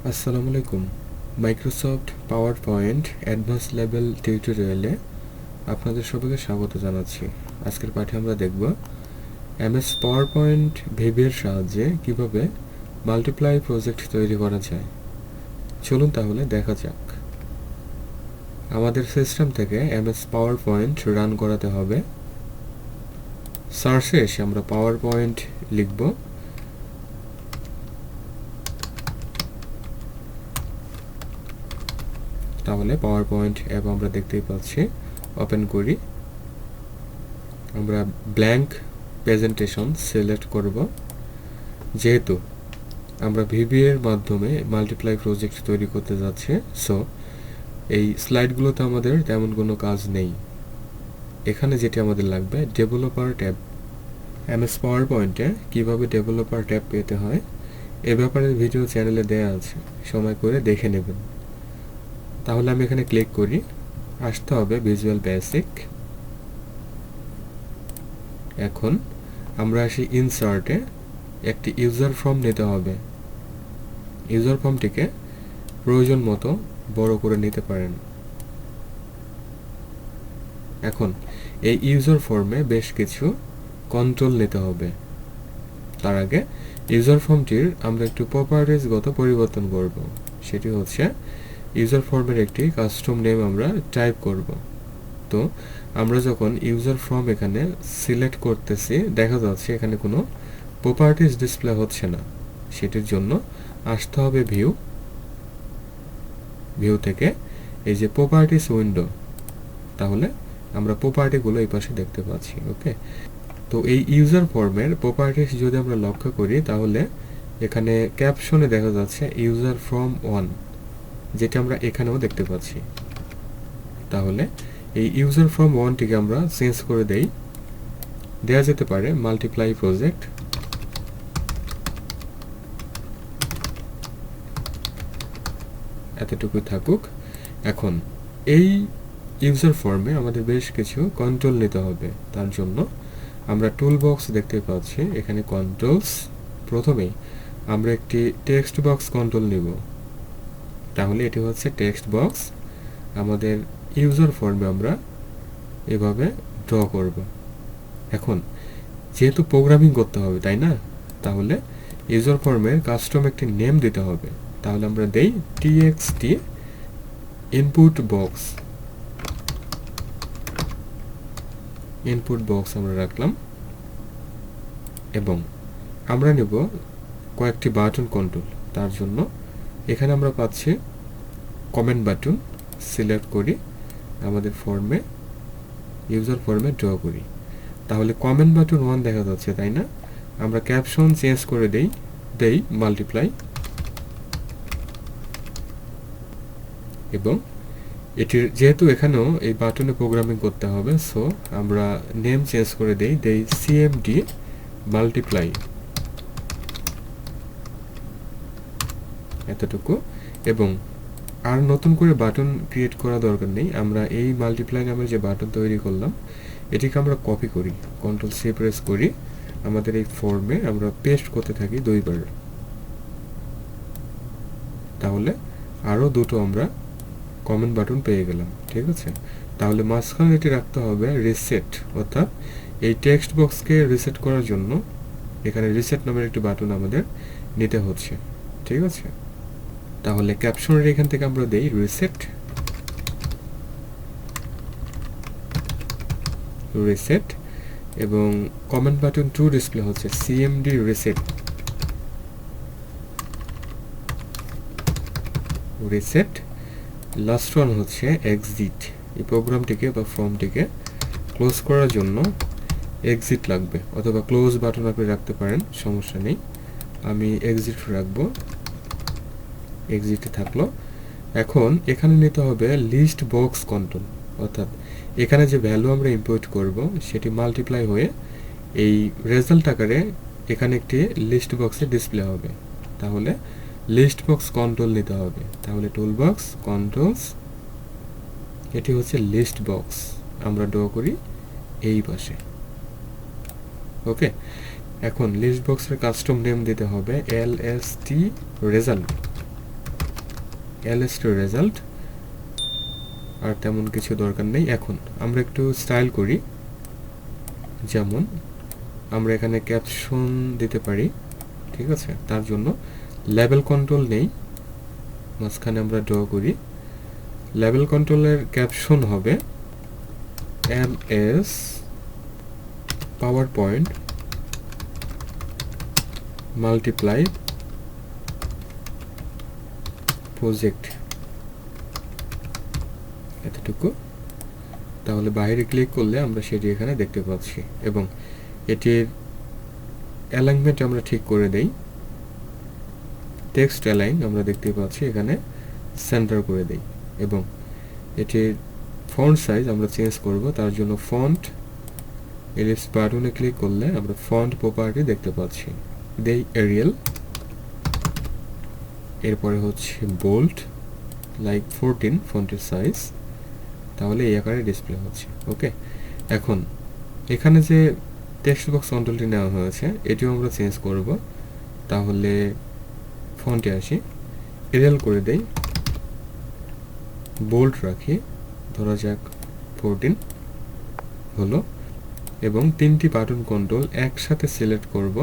আসসালামু আলাইকুম। Microsoft PowerPoint advance level টিউটোরিয়ালে আপনাদের সবাইকে স্বাগত জানাচ্ছি। আজকের পাঠে আমরা দেখব এমএস পাওয়ারপয়েন্ট ভিবি এর সাহায্যে কিভাবে মাল্টিপ্লাই প্রজেক্ট তৈরি করা যায়। চলুন তাহলে দেখা যাক। আমাদের সিস্টেম থেকে এমএস পাওয়ারপয়েন্ট রান করাতে হবে। সার্চে এসে আমরা পাওয়ারপয়েন্ট লিখব। তাহলে পাওয়ারপয়েন্ট অ্যাপ আমরা দেখতেই পাচ্ছি। ওপেন করি। আমরা ব্ল্যাঙ্ক প্রেজেন্টেশন সিলেক্ট করব। যেহেতু আমরা ভিবি এর মাধ্যমে মাল্টিপ্লাই প্রজেক্ট তৈরি করতে যাচ্ছি, সো এই স্লাইডগুলোতে আমাদের তেমন কোনো কাজ নেই। এখানে যেটি আমাদের লাগবে ডেভেলপার ট্যাব। এমএস পাওয়ারপয়েন্টে কিভাবে ডেভেলপার ট্যাব পেতে হয় এ ব্যাপারে ভিডিও চ্যানেলে দেওয়া আছে, সময় করে দেখে নেবেন। তাহলে আমি এখানে ক্লিক করি। আসতে হবে ভিজুয়াল বেসিক। এখন আমরা আসি ইনসার্টে। একটি ইউজার ফর্ম নিতে হবে। ইউজার ফর্মটিকে প্রয়োজন মতো বড় করে নিতে পারেন। এখন এই ইউজার ফর্মে বেশ কিছু কন্ট্রোল নিতে হবে। তার আগে ইউজার ফর্মটির আমরা একটু প্রপার্টিজগত পরিবর্তন করব। সেটি হচ্ছে ইউজার ফর্মের একটি কাস্টম নেম আমরা টাইপ করব। তো আমরা যখন ইউজার ফর্ম এখানে সিলেক্ট করতেছি, দেখা যাচ্ছে এখানে কোনো প্রপার্টিজ ডিসপ্লে হচ্ছে না। সেটির জন্য আসতে হবে ভিউ থেকে এই যে প্রপার্টিজ উইন্ডো। তাহলে আমরা প্রপার্টিগুলো এই পাশে দেখতে পাচ্ছি। ওকে, তো এই ইউজার ফর্মের প্রপার্টিজ যদি আমরা লক্ষ্য করি, তাহলে এখানে ক্যাপশনে দেখা যাচ্ছে ইউজার ফর্ম 1, যেটা আমরা এখানেও দেখতে পাচ্ছি। তাহলে এই ইউজার ফর্ম 1টিকে আমরা চেঞ্জ করে দেয়া যেতে পারে মাল্টিপ্লাই প্রজেক্ট। এতটুকুই থাকুক। এখন এই ইউজার ফর্মে আমাদের বেশ কিছু কন্ট্রোল নিতে হবে। তার জন্য আমরা টুল বক্স দেখতে পাচ্ছি, এখানে কন্ট্রোলস। প্রথমেই আমরা একটি টেক্সট বক্স কন্ট্রোল নিব। তাহলে এটি হচ্ছে টেক্সট বক্স। আমাদের ইউজার ফর্মে আমরা এভাবে ড্র করব। এখন যেহেতু প্রোগ্রামিং করতে হবে, তাই না? তাহলে ইউজার ফর্মের কাস্টম একটি নেম দিতে হবে। তাহলে আমরা দেই txt input box. Input box আমরা রাখলাম এবং আমরা নেব কয়েকটি বাটন কন্ট্রোল। তার জন্য এখানে আমরা পাচ্ছি কমেন্ট বাটন। সিলেক্ট করি, আমাদের ফর্মে ইউজার ফর্মে ড্র করি। তাহলে কমেন্ট বাটন 1 দেখা যাচ্ছে, তাই না? আমরা ক্যাপশন চেঞ্জ করে দেই মাল্টিপ্লাই, এবং এটির যেহেতু এখানেও এই বাটনে প্রোগ্রামিং করতে হবে, সো আমরা নেম চেঞ্জ করে দেই সিএমডি মাল্টিপ্লাই। এতটুকু। এবং আর নতুন করে বাটন ক্রিয়েট করা দরকার নেই। আমরা এই মাল্টিপ্লাই নামের যে বাটন তৈরি করলাম, এটিকে আমরা কপি করি, কন্ট্রোল সি প্রেস করি, আমাদের এই ফর্মে আমরা পেস্ট করতে থাকি 2 বার। তাহলে আরও দুটো আমরা কমেন্ট বাটন পেয়ে গেলাম। ঠিক আছে, তাহলে মাঝখানে এটি রাখতে হবে রিসেট, অর্থাৎ এই টেক্সট বক্সকে রিসেট করার জন্য এখানে রিসেট নামের একটি বাটন আমাদের নিতে হচ্ছে। ঠিক আছে, তাহলে ক্যাপশনের এখান থেকে আমরা দেই রিসেট এবং কমেন্ট বাটন 2 ডিসপ্লে হচ্ছে সিএমডি রিসেট। লাস্ট ওয়ান হচ্ছে এক্সিট। এই প্রোগ্রামটিকে বা ফর্মটিকে ক্লোজ করার জন্য এক্সিট লাগবে, অথবা ক্লোজ বাটন আপনি রাখতে পারেন, সমস্যা নেই। আমি এক্সিট রাখবো। এক্সিটে থাকলো। এখন এখানে নিতে হবে লিস্ট বক্স কন্ট্রোল, অর্থাৎ এখানে যে ভ্যালু আমরা ইম্পোর্ট করব সেটি মাল্টিপ্লাই হয়ে এই রেজাল্ট আকারে এখানে একটি লিস্ট বক্সে ডিসপ্লে হবে। তাহলে লিস্ট বক্স কন্ট্রোল নিতে হবে। তাহলে টুল বক্স কন্ট্রোলস, এটি হচ্ছে লিস্ট বক্স। আমরা ড্র করি এই পাশে। ওকে, এখন লিস্ট বক্সের কাস্টম নেম দিতে হবে LST result. ls to result, আর তেমন কিছু দরকার নেই। এখন আমরা একটু স্টাইল করি, যেমন আমরা এখানে ক্যাপশন দিতে পারি, ঠিক আছে? তার জন্য লেভেল কন্ট্রোল নেই, মাঝখানে আমরা ড্র করি। লেভেল কন্ট্রোলের ক্যাপশন হবে MS PowerPoint multiply project, এতটুকু। তাহলে বাইরে ক্লিক করলে আমরা সেটি এখানে দেখতে পাচ্ছি, এবং এটির অ্যালাইনমেন্ট আমরা ঠিক করে দেই। টেক্সট অ্যালাইন আমরা দেখতে পাচ্ছি, এখানে সেন্টার করে দেই, এবং এটির ফন্ট সাইজ আমরা চেঞ্জ করব। তার জন্য ফন্ট এলিপস বাটনে ক্লিক করলে আমরা ফন্ট প্রপার্টি দেখতে পাচ্ছি, দেই এরিয়াল, এরপরে হচ্ছে বোল্ড লাইক 14 ফন্টের সাইজ, তাহলে এই আকারে ডিসপ্লে হচ্ছে। ওকে, এখন এখানে যে টেক্সট বক্স কন্ট্রোলটি নেওয়া হয়েছে এটিও আমরা চেঞ্জ করব। তাহলে ফন্টে আসি, এরিয়াল করে দেই, বোল্ড রাখি, ধরা যাক 14 হলো, এবং তিনটি বাটন কন্ট্রোল একসাথে সিলেক্ট করব।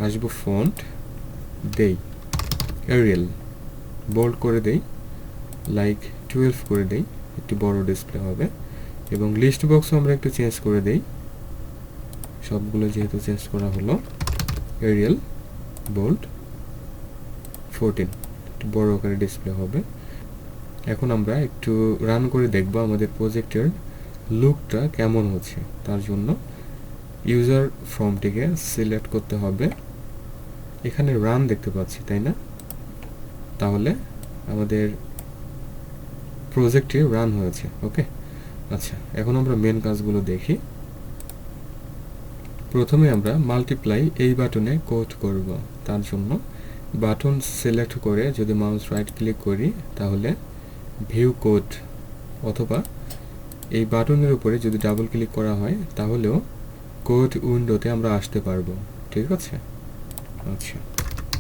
আসবো ফন্ট, দেই এরিয়াল, বোল্ড করে দেই, লাইক 12 করে দেই, একটু বড় ডিসপ্লে হবে। এবং লিস্ট বক্সও আমরা একটু চেঞ্জ করে দেই, সবগুলো যেহেতু চেঞ্জ করা হলো। এরিয়াল, বোল্ড 14, একটু বড় আকারে ডিসপ্লে হবে। এখন আমরা একটু রান করে দেখব আমাদের প্রজেক্টের লুকটা কেমন হচ্ছে। তার জন্য ইউজার ফর্মটিকে সিলেক্ট করতে হবে, এখানে রান দেখতে পাচ্ছি, তাই না? তাহলে আমাদের প্রজেক্টটি রান হয়েছে। ওকে, আচ্ছা, এখন আমরা মেন কাজগুলো দেখি। প্রথমে আমরা মাল্টিপ্লাই এই বাটনে কোড করব। তার জন্য বাটন সিলেক্ট করে যদি মাউস রাইট ক্লিক করি তাহলে ভিউ কোড, অথবা এই বাটনের উপরে যদি ডাবল ক্লিক করা হয় তাহলেও কোড উইন্ডোতে আমরা আসতে পারবো, ঠিক আছে? আচ্ছা,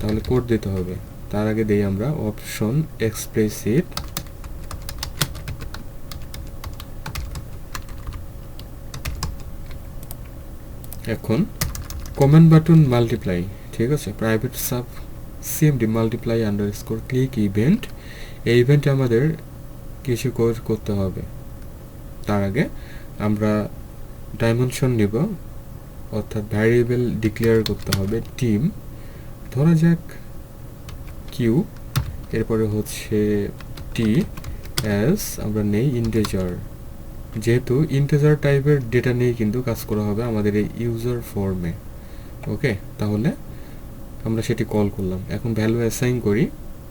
তাহলে কোড দিতে হবে। তার আগে দেই আমরা অপশন এক্সপ্রেসিভ, এখন কমেন্ট বাটন মাল্টিপ্লাই, ঠিক আছে? Private sub CMD multiply underscore click event, এই ইভেন্টে আমাদের কিছু কোড করতে হবে। তার আগে আমরা ডাইমেনশন নিব, অর্থাৎ ভ্যারিয়েবল ডিক্লেয়ার করতে হবে। টিম ধরা যাক কিউ, এরপরে হচ্ছে টি এস আমরা নেই ইন্টিজার, যেহেতু ইন্টিজার টাইপের ডেটা নিয়ে কিন্তু কাজ করা হবে আমাদের এই ইউজার ফর্মে। ওকে, তাহলে আমরা সেটি কল করলাম। এখন ভ্যালু অ্যাসাইন করি,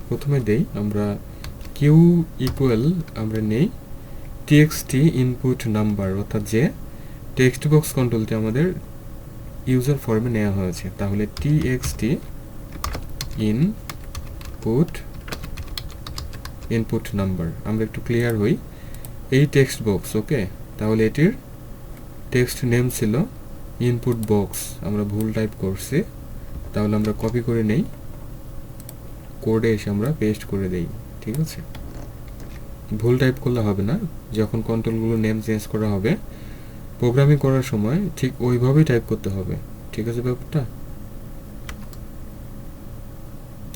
প্রথমে দেই আমরা কিউ ইকুয়াল, আমরা নেই টিএক্সটি ইনপুট নাম্বার, অর্থাৎ যে টেক্সট বক্স কন্ট্রোলটি আমাদের ইউজার ফর্মে নেওয়া হয়েছে। তাহলে টিএক্সটি ইনপুট নাম্বার, আমরা একটু ক্লিয়ার হই, এই টেক্সট বক্স। ওকে, তাহলে এটির টেক্সট নেম ছিল ইনপুট বক্স, আমরা ভুল টাইপ করছি, তাহলে আমরা কপি করে নেই, কোডে এসে আমরা পেস্ট করে দেই, ঠিক আছে? ভুল টাইপ করলে হবে না, যখন কন্ট্রোলগুলো নেম চেঞ্জ করা হবে প্রোগ্রামিং করার সময় ঠিক ওইভাবেই টাইপ করতে হবে, ঠিক আছে ব্যাপারটা?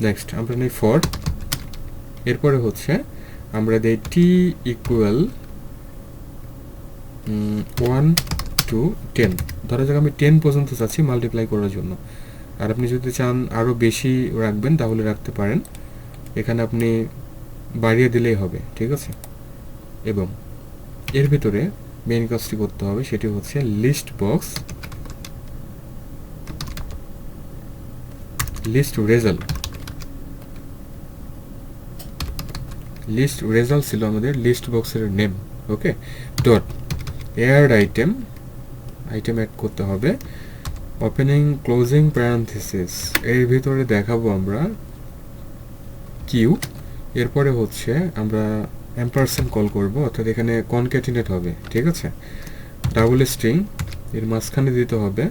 নেক্সট আমরা নেই ফর, এরপরে হচ্ছে আমরা দেই টি ইকুয়াল 1 to 10, ধরা যাক আমি 10 পর্যন্ত চাচ্ছি মাল্টিপ্লাই করার জন্য, আর আপনি যদি চান আরও বেশি রাখবেন তাহলে রাখতে পারেন, এখানে আপনি বাড়িয়ে দিলেই হবে, ঠিক আছে? এবং এর ভিতরে মেইন কাজটি করতে হবে, সেটি হচ্ছে লিস্ট বক্স, লিস্ট রেজাল্ট ছিল আমাদের লিস্ট বক্সের নেম। ওকে, ডট অ্যাড আইটেম অ্যাড করতে হবে, ওপেনিং ক্লোজিং প্যারান্থেসিস, এর ভিতরে দেখাবো আমরা কিউ, এরপরে হচ্ছে আমরা এম্পারসেন্ট কল করব, অর্থাৎ এখানে কনক্যাটিনেট হবে, ঠিক আছে? ডাবল স্ট্রিং, এর মাঝখানে দিতে হবে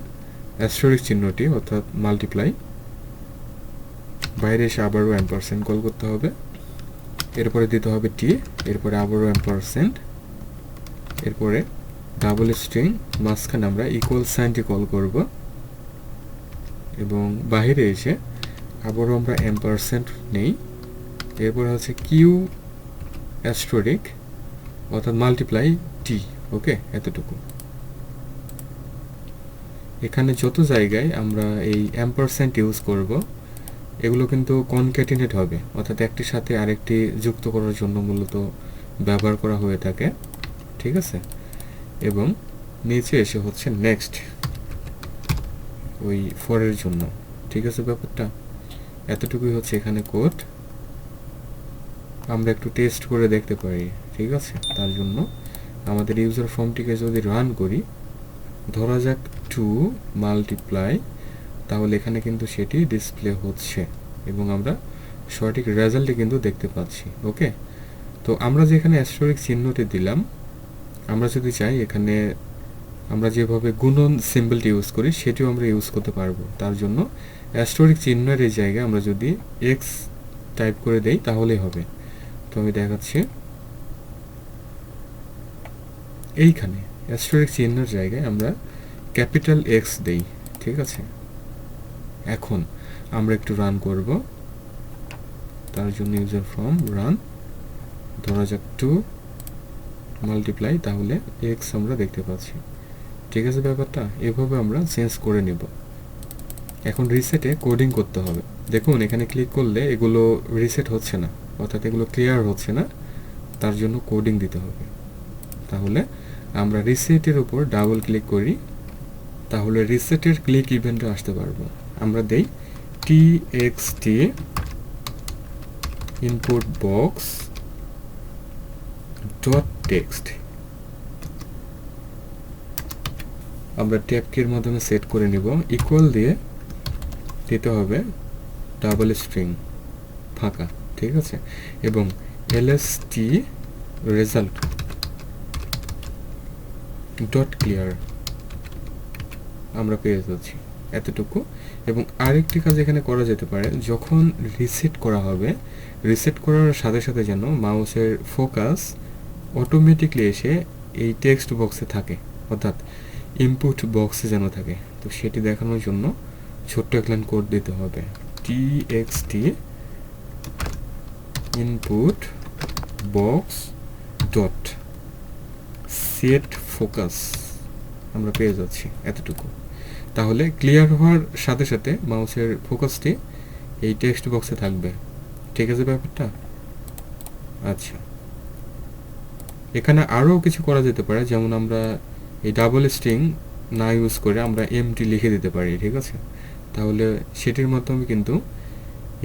অ্যাস্টেরিস্ক চিহ্নটি, অর্থাৎ মাল্টিপ্লাই, বাইরে এসে আবারও এম্পারসেন্ট কল করতে হবে, এরপরে দিতে হবে টি, এরপরে আবারও এম্পারসেন্ট, এরপরে ডাবল স্ট্রিং, মাঝখানে আমরা ইকুয়াল সাইনটি কল করব এবং বাইরে এসে আবারও আমরা এম্পারসেন্ট নেই, এরপরে হচ্ছে কিউ অ্যাস্টেরিক অর্থাৎ মাল্টিপ্লাই টি। ওকে, এতটুকু। এখানে যত জায়গায় আমরা এই এম্পারসেন্ট ইউজ করব এগুলো কিন্তু কনক্যাটিনেট হবে, অর্থাৎ একটির সাথে আরেকটি যুক্ত করার জন্য মূলত ব্যবহার করা হয়ে থাকে, ঠিক আছে। এবং নিচে এসে হচ্ছে নেক্সট, ওই ফরের জন্য, ঠিক আছে ব্যাপারটা। এতটুকুই হচ্ছে এখানে কোড। আমরা একটু টেস্ট করে দেখতে পারি, ঠিক আছে। তার জন্য আমাদের ইউজার ফর্মটিকে যদি রান করি, ধরা যাক 2 মাল্টিপ্লাই, তাহলে এখানে কিন্তু সেটি ডিসপ্লে হচ্ছে এবং আমরা সঠিক রেজাল্টটি কিন্তু দেখতে পাচ্ছি। ওকে, তো আমরা যেখানে অ্যাস্টেরিক চিহ্নটি দিলাম, আমরা যদি চাই এখানে আমরা যেভাবে গুণন সিম্বলটি ইউজ করি সেটিও আমরা ইউজ করতে পারবো। তার জন্য অ্যাস্টেরিক চিহ্নের এই জায়গায় আমরা যদি এক্স টাইপ করে দেই তাহলেই হবে। তো আমি দেখাচ্ছি, এইখানে অ্যাস্টেরিক চিহ্নের জায়গায় আমরা ক্যাপিটাল এক্স দেই, ঠিক আছে। এখন আমরা একটু রান করব, তার জন্য ইউজার ফর্ম রান, ধরা যাক 2 মাল্টিপ্লাই, তাহলে এক্স আমরা দেখতে পাচ্ছি, ঠিক আছে ব্যাপারটা। এভাবে আমরা চেঞ্জ করে নেব। এখন রিসেটে কোডিং করতে হবে। দেখুন এখানে ক্লিক করলে এগুলো রিসেট হচ্ছে না, অর্থাৎ এগুলো ক্লিয়ার হচ্ছে না, তার জন্য কোডিং দিতে হবে। তাহলে আমরা রিসেটের উপর ডাবল ক্লিক করি, তাহলে রিসেটের ক্লিক ইভেন্টে আসতে পারবো। আমরা দেই txt input box dot text, আমরা ট্যাব কির মাধ্যমে সেট করে নিব, ইকুয়াল দিয়ে দিতে হবে ডাবল স্ট্রিং ফাঁকা, ঠিক আছে, এবং lst রেজাল্ট ডট ক্লিয়ার আমরা পেয়ে যাচ্ছি, এতটুকু। এবং আরেকটি কাজ এখানে করা যেতে পারে, যখন রিসেট করা হবে, রিসেট করার সাথে সাথে যেন মাউসের ফোকাস অটোমেটিকলি এসে এই টেক্সট বক্সে থাকে, অর্থাৎ ইনপুট বক্সে যেন থাকে। তো সেটি দেখানোর জন্য ছোট্ট এক লাইন কোড দিতে হবে, txt input box dot set focus আমরা পেয়ে যাচ্ছি, এতটুকু। তাহলে ক্লিয়ার হওয়ার সাথে সাথে মাউসের ফোকাসটি এই টেক্সট বক্সে থাকবে, ঠিক আছে ব্যাপারটা। আচ্ছা, এখানে আরও কিছু করা যেতে পারে, যেমন আমরা এই ডাবল স্ট্রিং না ইউজ করে আমরা এমটি লিখে দিতে পারি, ঠিক আছে। তাহলে সেটির মাধ্যমে কিন্তু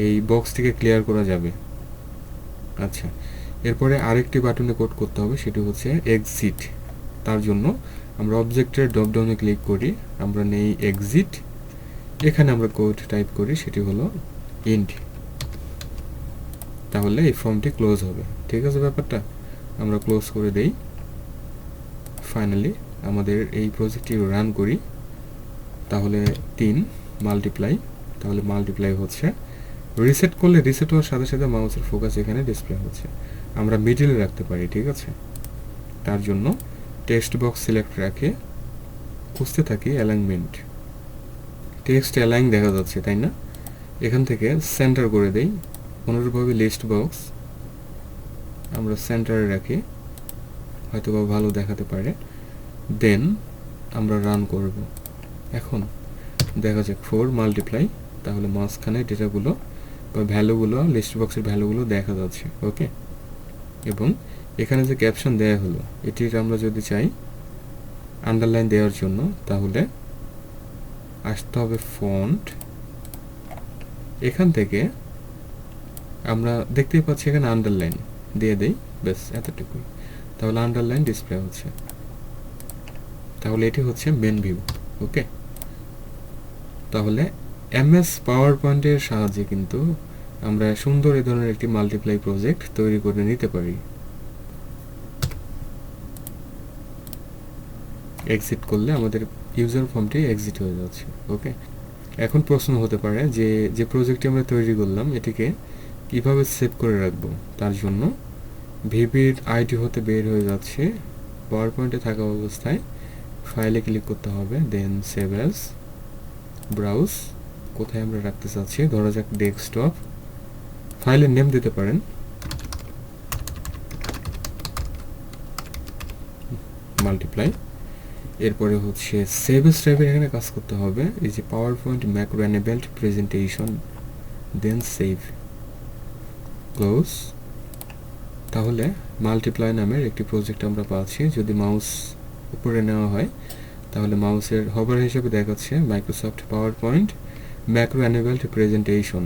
এই বক্সটিকে ক্লিয়ার করা যাবে। আচ্ছা, এরপরে আরেকটি বাটনে কোড করতে হবে, সেটি হচ্ছে এক্সিট। তার জন্য আমরা অবজেক্টের ড্রপ ডাউনে ক্লিক করি, আমরা নেই এক্সিট, এখানে আমরা কোড টাইপ করি, সেটি হলো ইন্ট। তাহলে এই ফর্মটি ক্লোজ হবে, ঠিক আছে ব্যাপারটা। আমরা ক্লোজ করে দেই। ফাইনালি আমাদের এই প্রজেক্টটি রান করি, তাহলে 3 মাল্টিপ্লাই, তাহলে মাল্টিপ্লাই হচ্ছে। রিসেট করলে রিসেট হওয়ার সাথে সাথে মাউসের ফোকাস এখানে ডিসপ্লে হচ্ছে। আমরা মিডলে রাখতে পারি, ঠিক আছে। তার জন্য টেক্সট বক্স সিলেক্ট রাখে খুঁজতে থাকি অ্যালাইনমেন্ট, টেক্সট অ্যালাইন দেখা যাচ্ছে, তাই না। এখান থেকে সেন্টার করে দেই, অনুরূপভাবে লিস্ট বক্স আমরা সেন্টারে রাখি, হয়তো বা ভালো দেখাতে পারে। দেন আমরা রান করব। এখন দেখা যাক 4 মাল্টিপ্লাই, তাহলে মাঝখানে ডেটাগুলো বা ভ্যালুগুলো, লিস্ট বক্সের ভ্যালুগুলো দেখা যাচ্ছে। ওকে, এবং এখানে যে ক্যাপশন দেয়া হলো, এটির আমরা যদি চাই আন্ডারলাইন দেওয়ার জন্য, তাহলে আসতে হবে ফন্ট। এখান থেকে আমরা দেখতেই পাচ্ছি এখানে আন্ডারলাইন দিয়ে দেই, ব্যাস এতটুকুই। তাহলে আন্ডারলাইন ডিসপ্লে হচ্ছে। তাহলে এটি হচ্ছে মেন ভিউ। ওকে, তাহলে এমএস পাওয়ার পয়েন্টের সাহায্যে কিন্তু আমরা সুন্দর এই ধরনের একটি মাল্টিপ্লাই প্রজেক্ট তৈরি করে নিতে পারি। এক্সিট করলে আমাদের ইউজার ফর্মটি এক্সিট হয়ে যাচ্ছে। ওকে, এখন প্রশ্ন হতে পারে যে প্রজেক্টটি আমরা তৈরি করলাম এটিকে কিভাবে সেভ করে রাখবো তার জন্য ভিবির আইডি হতে বের হয়ে যাচ্ছে, পাওয়ার পয়েন্টে থাকা অবস্থায় ফাইলে ক্লিক করতে হবে, দেন সেভ অ্যাজ, ব্রাউজ, কোথায় আমরা রাখতে চাচ্ছি, ধরা যাক ডেস্কটপ, ফাইলের নেম দিতে পারেন, মাল্টিপ্লাই। এরপরে হচ্ছে সেভ এস টাইপের এখানে কাজ করতে হবে, এই যে power point macro enabled presentation, then save, close. তাহলে মাল্টিপ্লাই নামের একটি প্রজেক্ট আমরা পাচ্ছি। যদি মাউস উপরে নেওয়া হয় তাহলে মাউসের হভার হিসেবে দেখাচ্ছে Microsoft power point macro enabled presentation.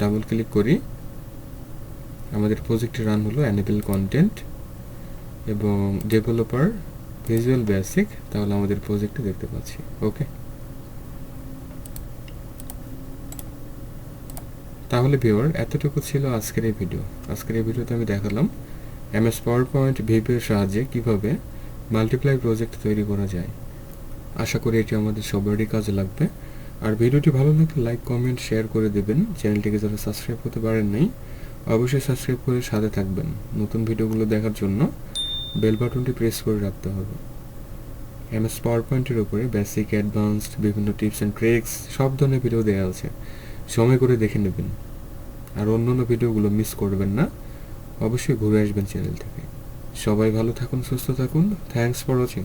Double click করি, আমাদের প্রজেক্টের রান হলো এনেবল কন্টেন্ট এবং ডেভেলপার ভিজুয়াল বেসিক, তাহলে আমাদের প্রজেক্টে দেখতে পাচ্ছি। ওকে, তাহলে ভিউয়ার এতটুকু ছিল আজকের এই ভিডিও। আজকের এই ভিডিওতে আমি দেখালাম এমএস পাওয়ার পয়েন্ট ভিবিএর সাহায্যে কিভাবে মাল্টিপ্লাই প্রজেক্ট তৈরি করা যায়। আশা করি এটি আমাদের সবারই কাজে লাগবে। আর ভিডিওটি ভালো লাগলে লাইক, কমেন্ট, শেয়ার করে দেবেন। চ্যানেলটিকে যারা সাবস্ক্রাইব করতে পারেন নাই অবশ্যই সাবস্ক্রাইব করে সাথে থাকবেন। নতুন ভিডিওগুলো দেখার জন্য বেল বাটনটি প্রেস করে রাখতে হবে। এমএস পাওয়ার পয়েন্টের উপরে বেসিক, অ্যাডভান্সড, বিভিন্ন টিপস অ্যান্ড ট্রিক্স সব ধরনের ভিডিও দেওয়া আছে, সময় করে দেখে নেবেন। আর অন্যান্য ভিডিওগুলো মিস করবেন না, অবশ্যই ঘুরে আসবেন চ্যানেল থেকে। সবাই ভালো থাকুন, সুস্থ থাকুন। Thanks for watching.